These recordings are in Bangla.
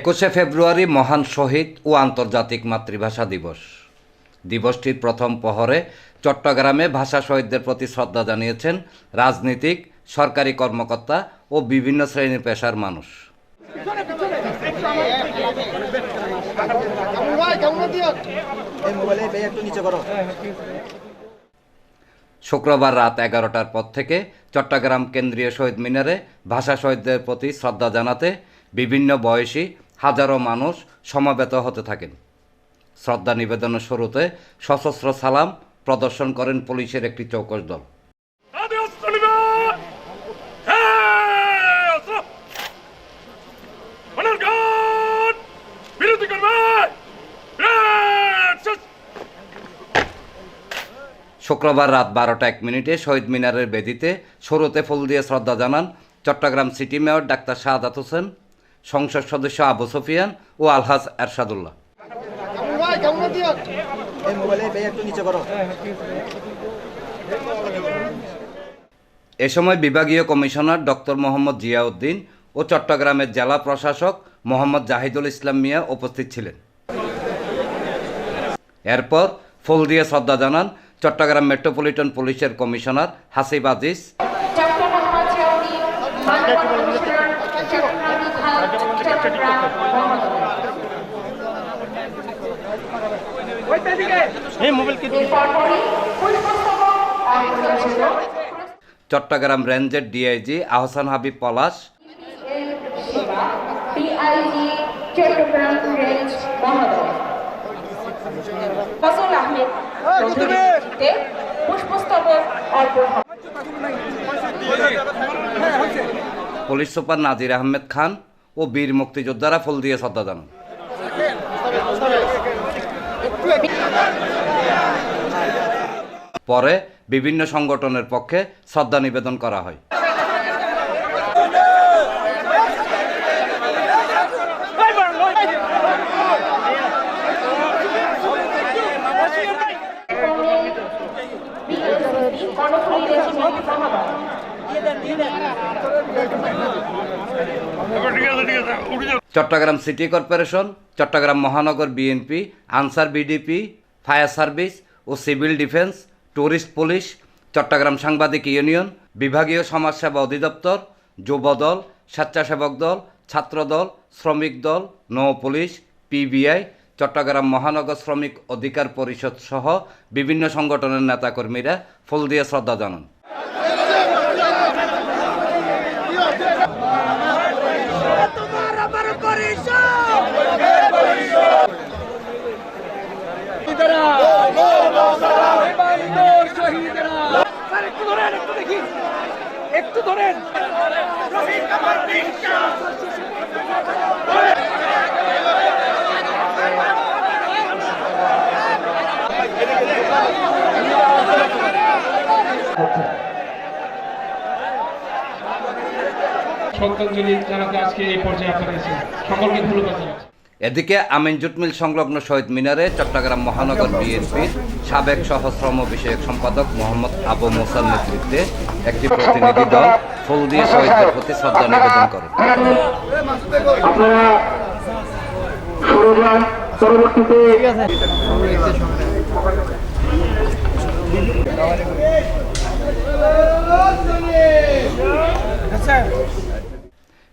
21শে ফেব্রুয়ারি মহান শহীদ ও আন্তর্জাতিক মাতৃভাষা দিবস। দিবসটির প্রথম প্রহরে চট্টগ্রামে ভাষা শহীদদের প্রতি শ্রদ্ধা জানিয়েছেন রাজনীতিক, সরকারি কর্মকর্তা ও বিভিন্ন শ্রেণী পেশার মানুষ। শুক্রবার রাত 11টার পর থেকে চট্টগ্রাম কেন্দ্রীয় শহীদ মিনারে ভাষা শহীদদের প্রতি শ্রদ্ধা জানাতে বিভিন্ন বয়সী হাজারো মানুষ সমবেত হতে থাকেন। শ্রদ্ধা নিবেদনের শুরুতে সশস্ত্র সালাম প্রদর্শন করেন পুলিশের একটি চৌকস দল। শুক্রবার রাত 12টা 1 মিনিটে শহীদ মিনারের বেদিতে শুরুতে ফুল দিয়ে শ্রদ্ধা জানান Chittagong city mayor doctor Shahadat Hossain, সংসদ সদস্য আবু সুফিয়ান ও আলহাজ এরশাদুল্লাহ। এ সময় বিভাগীয় কমিশনার ডক্টর মোহাম্মদ জিয়াউদ্দিন ও চট্টগ্রামের জেলা প্রশাসক মোহাম্মদ জাহিদুল ইসলাম মিয়া উপস্থিত ছিলেন। এরপর ফুল দিয়ে শ্রদ্ধা জানান চট্টগ্রাম মেট্রোপলিটন পুলিশের কমিশনার হাসিব আজিজ, চট্টগ্রাম রেঞ্জের ডিআইজি আহসান হাবিব পলাশ, পুলিশ সুপার নাজির আহমেদ খান ও বীর মুক্তিযোদ্ধারা ফুল দিয়ে শ্রদ্ধা জানান। পরে বিভিন্ন সংগঠনের পক্ষে শ্রদ্ধা নিবেদন করা হয়। চট্টগ্রাম সিটি কর্পোরেশন, চট্টগ্রাম মহানগর BNP, Ansar VDP, fire service ও civil defence, tourist police, Chattogram সাংবাদিক ইউনিয়ন, বিভাগীয় সমাজসেবা অধিদপ্তর, যুবদল, স্বেচ্ছাসেবক দল, ছাত্রদল, শ্রমিক দল, নৌ পুলিশ, পিবিআই, চট্টগ্রাম মহানগর শ্রমিক অধিকার পরিষদ সহ বিভিন্ন সংগঠনের নেতাকর্মীরা ফুল দিয়ে শ্রদ্ধা জানান। এদিকে আমিন জুট মিল সংলগ্ন শহীদ মিনারে চট্টগ্রাম মহানগর বিএনপির সাবেক সহশ্রম বিষয়ক সম্পাদক মোহাম্মদ আবু মুসার নেতৃত্বে একটি প্রতিনিধি দল ফুল দিয়ে শহীদদের প্রতি শ্রদ্ধা নিবেদন করে।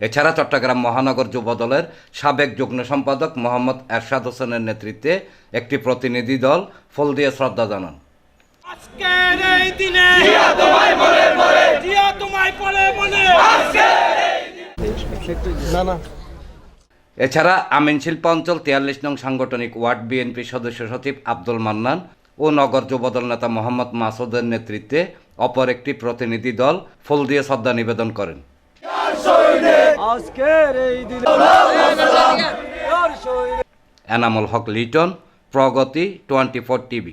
এছাড়া চট্টগ্রাম মহানগর যুব দলের সাবেক যুগ্ম সম্পাদক মোহাম্মদ এরশাদ হোসেনের নেতৃত্বে একটি প্রতিনিধি দল ফুল দিয়ে শ্রদ্ধা জানান। এছাড়া আমিন শিল্পাঞ্চল 43 নং সাংগঠনিক ওয়ার্ড বিএনপি সদস্য সচিব আব্দুল মান্নান ও নগর যুবদল নেতা মোহাম্মদ মাসুদের নেতৃত্বে অপর একটি প্রতিনিধি দল ফুল দিয়ে শ্রদ্ধা নিবেদন করেন। এনামুল হক লিটন, প্রগতি 24 টিভি।